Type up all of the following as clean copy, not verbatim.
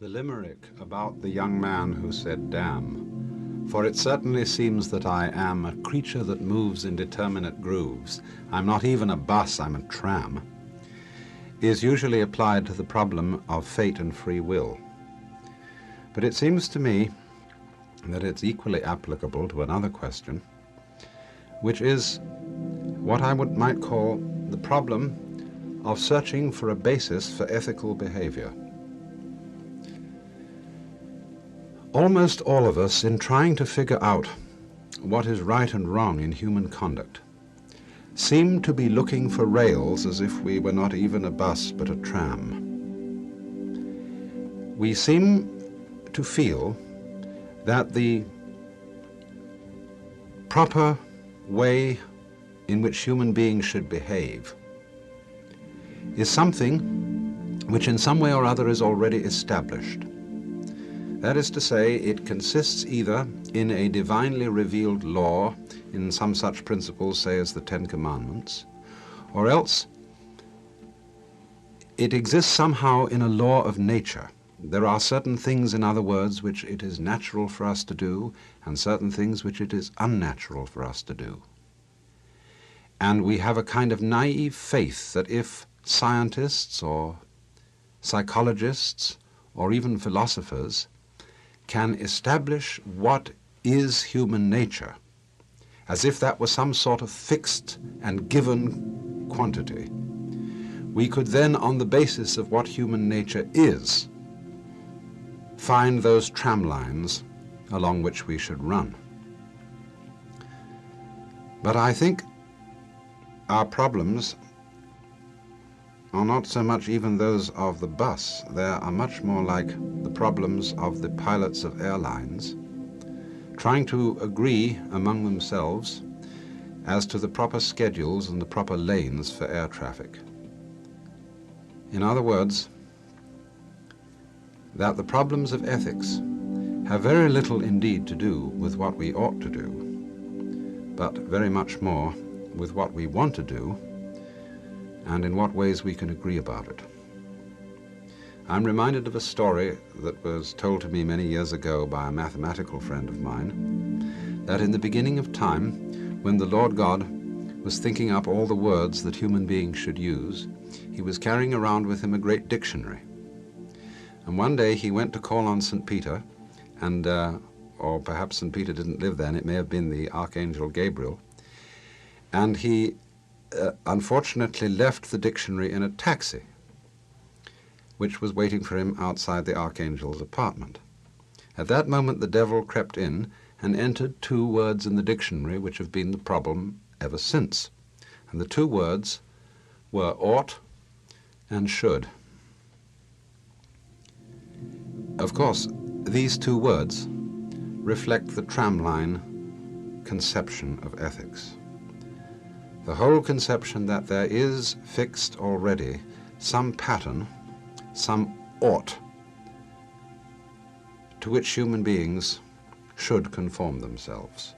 The limerick about the young man who said, "Damn, for it certainly seems that I am a creature that moves in determinate grooves. I'm not even a bus, I'm a tram," is usually applied to the problem of fate and free will. But it seems to me that it's equally applicable to another question, which is what I might call the problem of searching for a basis for ethical behavior. Almost all of us, in trying to figure out what is right and wrong in human conduct, seem to be looking for rails as if we were not even a bus but a tram. We seem to feel that the proper way in which human beings should behave is something which in some way or other is already established. That is to say, it consists either in a divinely revealed law, in some such principles, say as the Ten Commandments, or else it exists somehow in a law of nature. There are certain things, in other words, which it is natural for us to do, and certain things which it is unnatural for us to do. And we have a kind of naive faith that if scientists or psychologists or even philosophers can establish what is human nature, as if that was some sort of fixed and given quantity, we could then, on the basis of what human nature is, find those tram lines along which we should run. But I think our problems are not so much even those of the bus. They are much more like the problems of the pilots of airlines trying to agree among themselves as to the proper schedules and the proper lanes for air traffic. In other words, that the problems of ethics have very little indeed to do with what we ought to do, but very much more with what we want to do and in what ways we can agree about it. I'm reminded of a story that was told to me many years ago by a mathematical friend of mine, that in the beginning of time, when the Lord God was thinking up all the words that human beings should use, he was carrying around with him a great dictionary. And one day he went to call on St. Peter, and or perhaps St. Peter didn't live then, it may have been the Archangel Gabriel, and he unfortunately left the dictionary in a taxi, which was waiting for him outside the Archangel's apartment. At that moment the devil crept in and entered two words in the dictionary which have been the problem ever since. And the two words were ought and should. Of course, these two words reflect the tramline conception of ethics. The whole conception that there is fixed already some pattern, some ought, to which human beings should conform themselves.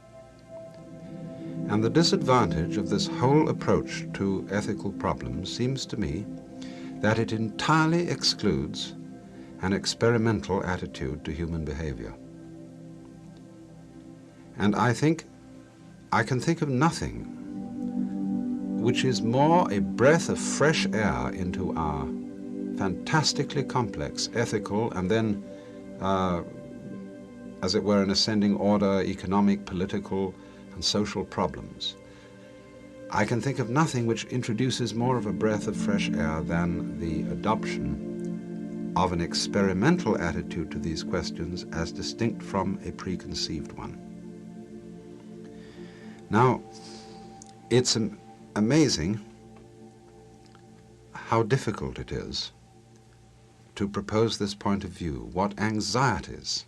And the disadvantage of this whole approach to ethical problems seems to me that it entirely excludes an experimental attitude to human behavior. And I can think of nothing which is more a breath of fresh air into our fantastically complex ethical and then, as it were in ascending order, economic, political, and social problems. I can think of nothing which introduces more of a breath of fresh air than the adoption of an experimental attitude to these questions as distinct from a preconceived one. Now, it's amazing how difficult it is to propose this point of view. What anxieties,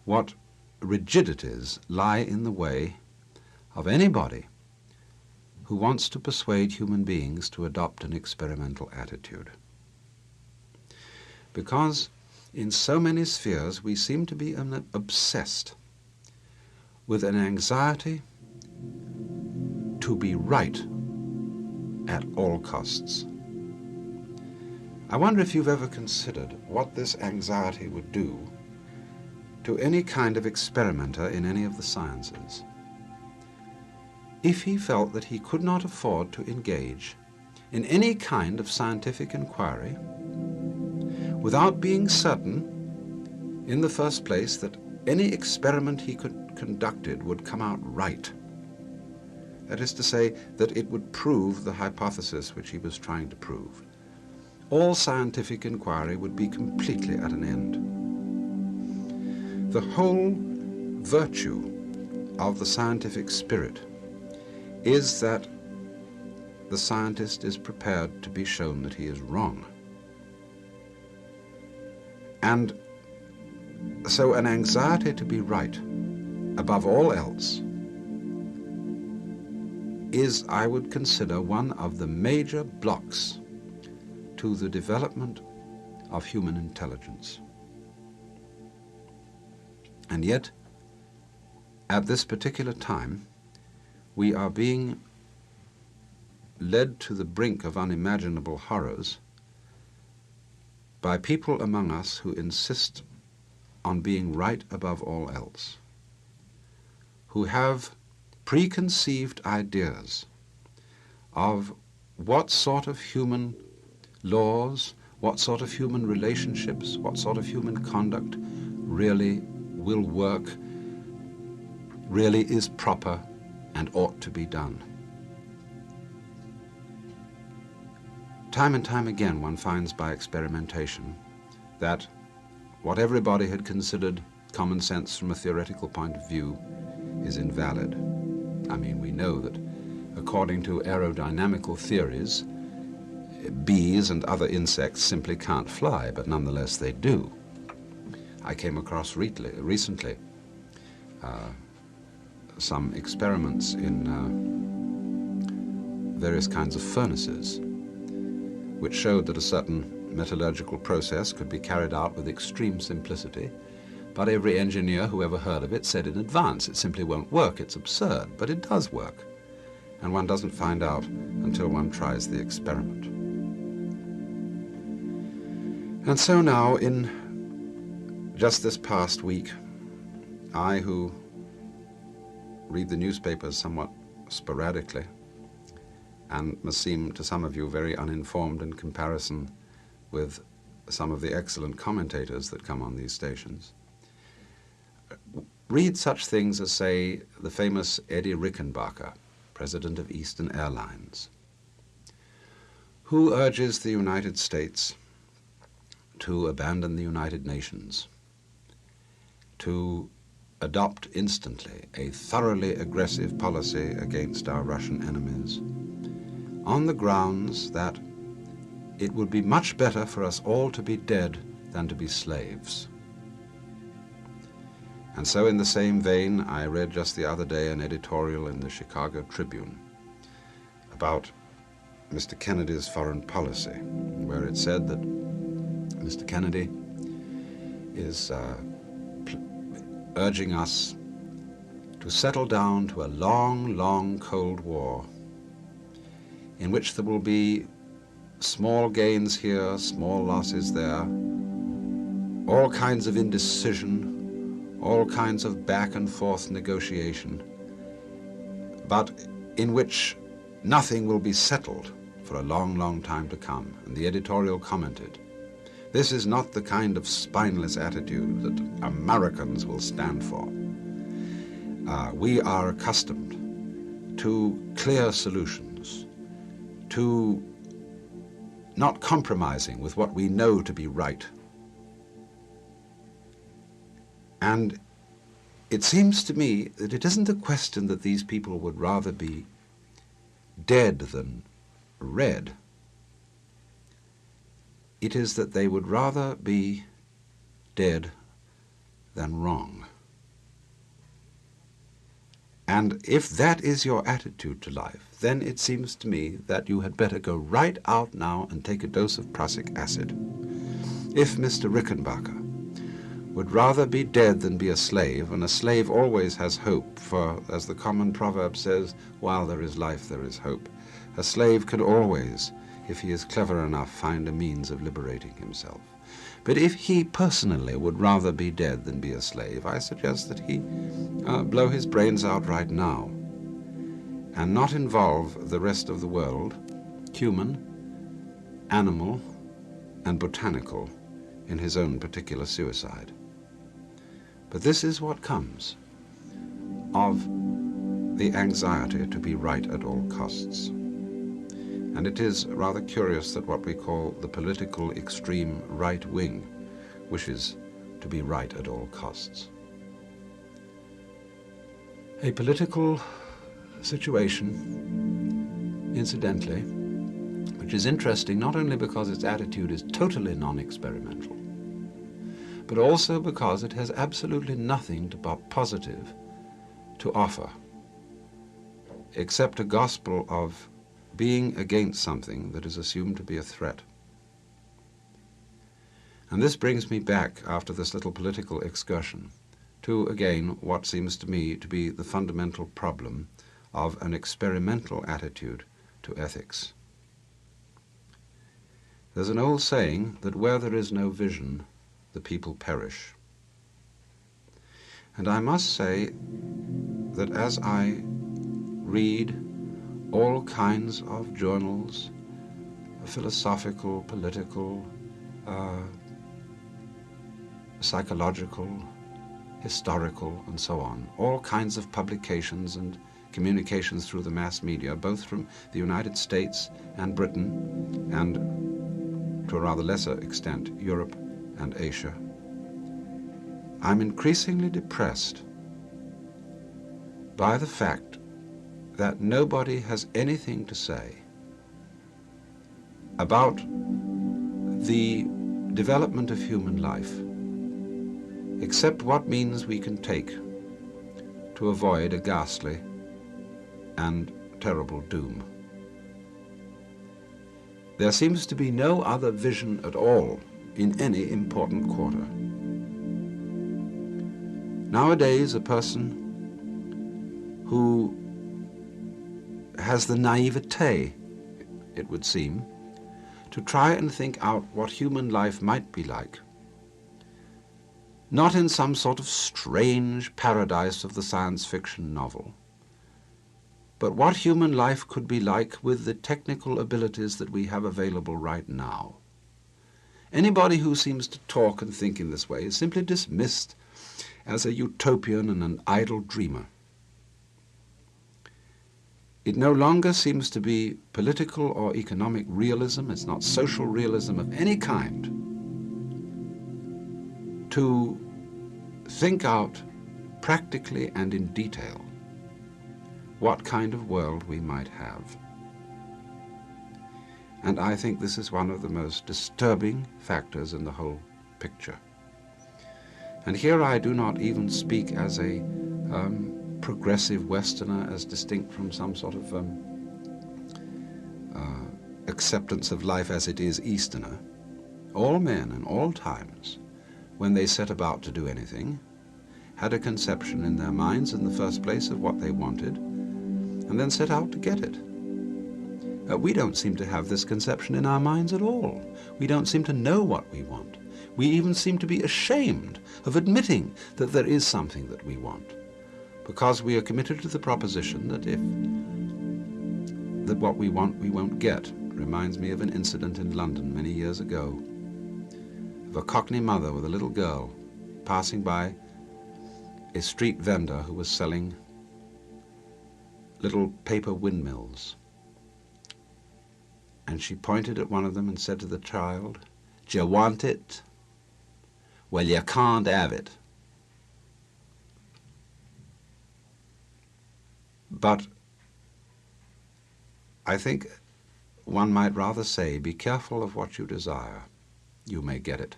what rigidities lie in the way of anybody who wants to persuade human beings to adopt an experimental attitude. Because in so many spheres we seem to be obsessed with an anxiety to be right at all costs. I wonder if you've ever considered what this anxiety would do to any kind of experimenter in any of the sciences. If he felt that he could not afford to engage in any kind of scientific inquiry without being certain, in the first place, that any experiment he conducted would come out right. That is to say, that it would prove the hypothesis which he was trying to prove. All scientific inquiry would be completely at an end. The whole virtue of the scientific spirit is that the scientist is prepared to be shown that he is wrong. And so an anxiety to be right, above all else, is, I would consider, one of the major blocks to the development of human intelligence. And yet, at this particular time, we are being led to the brink of unimaginable horrors by people among us who insist on being right above all else, who have preconceived ideas of what sort of human laws, what sort of human relationships, what sort of human conduct really will work, really is proper and ought to be done. Time and time again one finds by experimentation that what everybody had considered common sense from a theoretical point of view is invalid. I mean, we know that according to aerodynamical theories, bees and other insects simply can't fly, but nonetheless they do. I came across recently some experiments in various kinds of furnaces, which showed that a certain metallurgical process could be carried out with extreme simplicity, but every engineer who ever heard of it said in advance it simply won't work, it's absurd, but it does work, and one doesn't find out until one tries the experiment. And so now, in just this past week, I, who read the newspapers somewhat sporadically and must seem to some of you very uninformed in comparison with some of the excellent commentators that come on these stations, read such things as, say, the famous Eddie Rickenbacker, president of Eastern Airlines, who urges the United States to abandon the United Nations, to adopt instantly a thoroughly aggressive policy against our Russian enemies, on the grounds that it would be much better for us all to be dead than to be slaves. And so in the same vein, I read just the other day an editorial in the Chicago Tribune about Mr. Kennedy's foreign policy, where it said that Mr. Kennedy is urging us to settle down to a long, long Cold War in which there will be small gains here, small losses there, all kinds of indecision, all kinds of back and forth negotiation, but in which nothing will be settled for a long, long time to come. And the editorial commented, "This is not the kind of spineless attitude that Americans will stand for. We are accustomed to clear solutions, to not compromising with what we know to be right. And it seems to me that it isn't a question that these people would rather be dead than red. It is that they would rather be dead than wrong. And if that is your attitude to life, then it seems to me that you had better go right out now and take a dose of prussic acid. If Mr. Rickenbacker would rather be dead than be a slave, and a slave always has hope, for, as the common proverb says, while there is life there is hope. A slave can always if he is clever enough, find a means of liberating himself. But if he personally would rather be dead than be a slave, I suggest that he blow his brains out right now and not involve the rest of the world, human, animal, and botanical, in his own particular suicide. But this is what comes of the anxiety to be right at all costs. And it is rather curious that what we call the political extreme right wing wishes to be right at all costs. A political situation, incidentally, which is interesting not only because its attitude is totally non-experimental, but also because it has absolutely nothing positive to offer, except a gospel of being against something that is assumed to be a threat. And this brings me back, after this little political excursion, to, again, what seems to me to be the fundamental problem of an experimental attitude to ethics. There's an old saying that where there is no vision, the people perish. And I must say that as I read all kinds of journals, philosophical, political, psychological, historical, and so on, all kinds of publications and communications through the mass media, both from the United States and Britain, and to a rather lesser extent, Europe and Asia, I'm increasingly depressed by the fact that nobody has anything to say about the development of human life, except what means we can take to avoid a ghastly and terrible doom. There seems to be no other vision at all in any important quarter. Nowadays, a person who has the naivete, it would seem, to try and think out what human life might be like, not in some sort of strange paradise of the science fiction novel, but what human life could be like with the technical abilities that we have available right now. Anybody who seems to talk and think in this way is simply dismissed as a utopian and an idle dreamer. It no longer seems to be political or economic realism, it's not social realism of any kind, to think out practically and in detail what kind of world we might have. And I think this is one of the most disturbing factors in the whole picture. And here I do not even speak as a progressive Westerner, as distinct from some sort of acceptance of life as it is Easterner. All men in all times, when they set about to do anything, had a conception in their minds in the first place of what they wanted, and then set out to get it. We don't seem to have this conception in our minds at all. We don't seem to know what we want. We even seem to be ashamed of admitting that there is something that we want, because we are committed to the proposition that that what we want we won't get. It reminds me of an incident in London many years ago, of a Cockney mother with a little girl passing by a street vendor who was selling little paper windmills. And she pointed at one of them and said to the child, "Do you want it? Well, you can't have it." But I think one might rather say, be careful of what you desire. You may get it.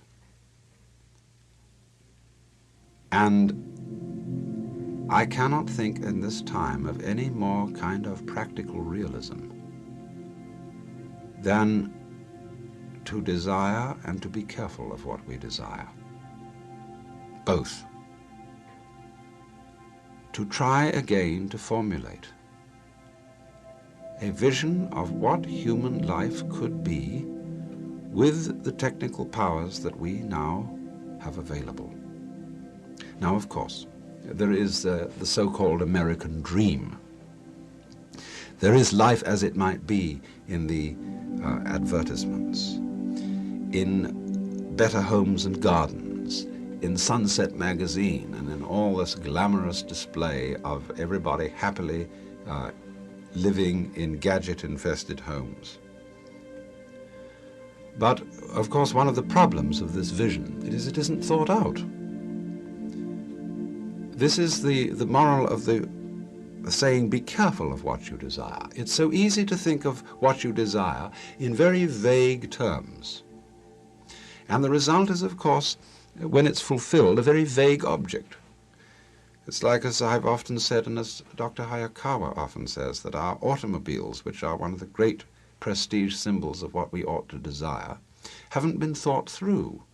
And I cannot think in this time of any more kind of practical realism than to desire and to be careful of what we desire. Both. To try again to formulate a vision of what human life could be with the technical powers that we now have available. Now, of course, there is the so-called American dream. There is life as it might be in the advertisements, in Better Homes and Gardens, in Sunset Magazine, and in all this glamorous display of everybody happily living in gadget-infested homes. But, of course, one of the problems of this vision is it isn't thought out. This is the moral of the saying, be careful of what you desire. It's so easy to think of what you desire in very vague terms. And the result is, of course, when it's fulfilled, a very vague object. It's like, as I've often said, and as Dr. Hayakawa often says, that our automobiles, which are one of the great prestige symbols of what we ought to desire, haven't been thought through.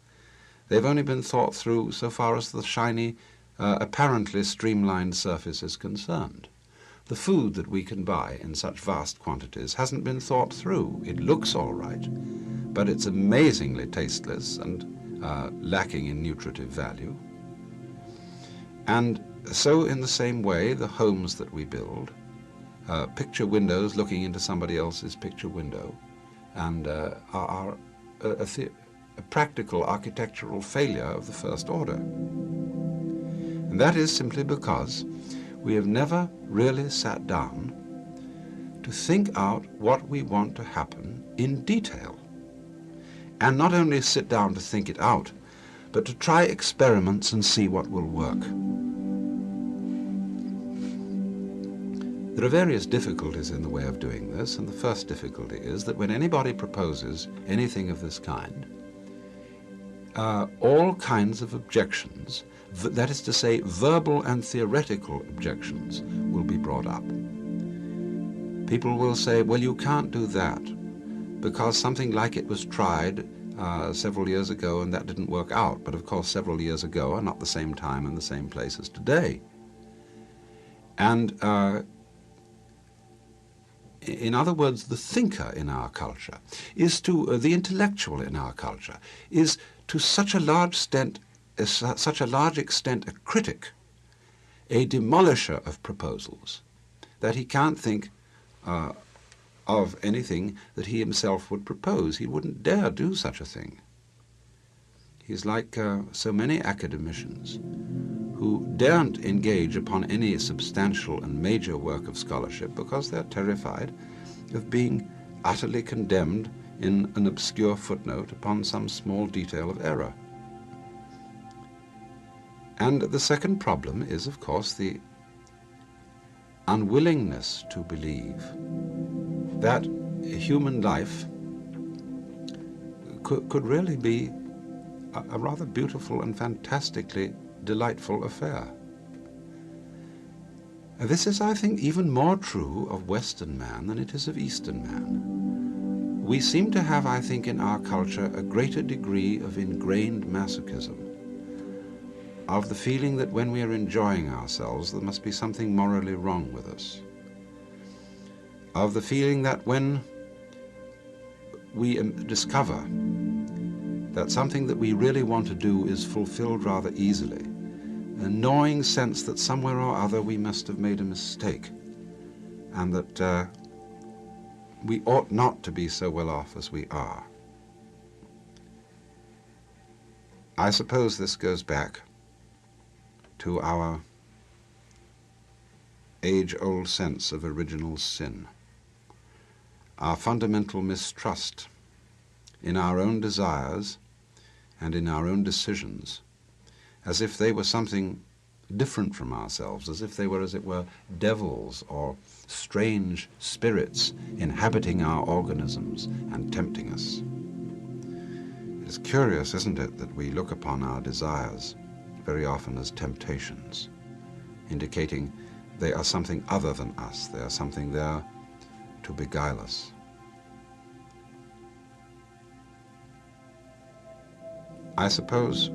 They've only been thought through so far as the shiny, apparently streamlined surface is concerned. The food that we can buy in such vast quantities hasn't been thought through. It looks all right, but it's amazingly tasteless and lacking in nutritive value. And so in the same way, the homes that we build, picture windows looking into somebody else's picture window, and are a practical architectural failure of the first order. And that is simply because we have never really sat down to think out what we want to happen in detail. And not only sit down to think it out, but to try experiments and see what will work. There are various difficulties in the way of doing this, and the first difficulty is that when anybody proposes anything of this kind, all kinds of objections, that is to say, verbal and theoretical objections, will be brought up. People will say, well, you can't do that, because something like it was tried several years ago and that didn't work out. But of course, several years ago are not the same time and the same place as today. And in other words, the thinker in our culture is to, the intellectual in our culture, is to such a large extent a critic, a demolisher of proposals, that he can't think of anything that he himself would propose. He wouldn't dare do such a thing. He's like so many academicians who daren't engage upon any substantial and major work of scholarship because they're terrified of being utterly condemned in an obscure footnote upon some small detail of error. And the second problem is, of course, the unwillingness to believe that human life could really be a rather beautiful and fantastically delightful affair. This is, I think, even more true of Western man than it is of Eastern man. We seem to have, I think, in our culture a greater degree of ingrained masochism, of the feeling that when we are enjoying ourselves there must be something morally wrong with us, of the feeling that when we discover that something that we really want to do is fulfilled rather easily, a gnawing sense that somewhere or other we must have made a mistake, and that we ought not to be so well off as we are. I suppose this goes back to our age-old sense of original sin, our fundamental mistrust in our own desires and in our own decisions, as if they were something different from ourselves, as if they were, as it were, devils or strange spirits inhabiting our organisms and tempting us. It is curious, isn't it, that we look upon our desires very often as temptations, indicating they are something other than us, they are something there to beguile us. I suppose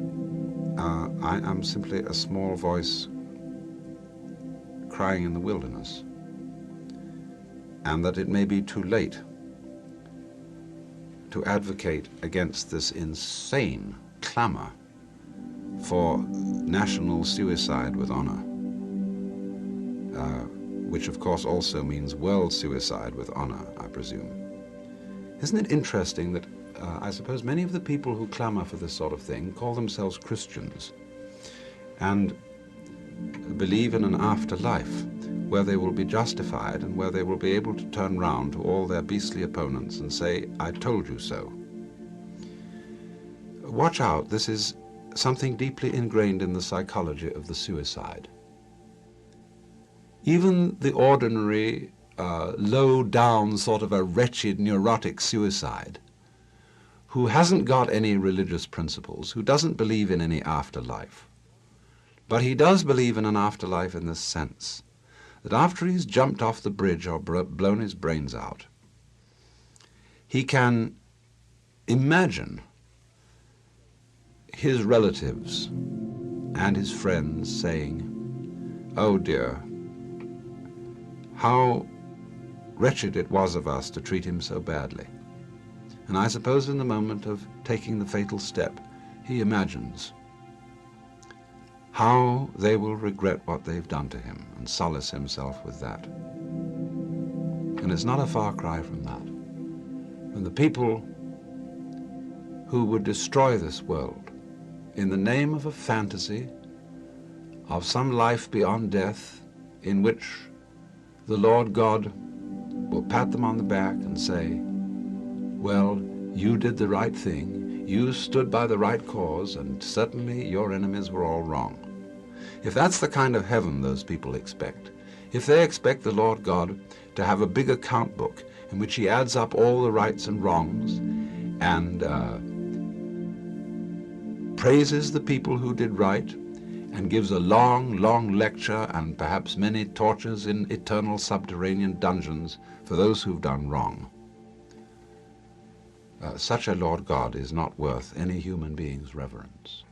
I am simply a small voice crying in the wilderness. and that it may be too late to advocate against this insane clamor for national suicide with honor, which of course also means world suicide with honor, I presume. Isn't it interesting that I suppose many of the people who clamor for this sort of thing call themselves Christians and believe in an afterlife where they will be justified and where they will be able to turn round to all their beastly opponents and say, "I told you so." Watch out, this is something deeply ingrained in the psychology of the suicide. Even the ordinary, low-down sort of a wretched, neurotic suicide, who hasn't got any religious principles, who doesn't believe in any afterlife, but he does believe in an afterlife in this sense, that after he's jumped off the bridge or blown his brains out, he can imagine his relatives and his friends saying, "Oh dear, how wretched it was of us to treat him so badly." And I suppose in the moment of taking the fatal step, he imagines how they will regret what they've done to him and solace himself with that. And it's not a far cry from that. From the people who would destroy this world in the name of a fantasy of some life beyond death in which the Lord God will pat them on the back and say, "Well, you did the right thing, you stood by the right cause, and certainly your enemies were all wrong." If that's the kind of heaven those people expect, if they expect the Lord God to have a big account book in which he adds up all the rights and wrongs and praises the people who did right and gives a long, long lecture and perhaps many tortures in eternal subterranean dungeons for those who've done wrong, such a Lord God is not worth any human being's reverence.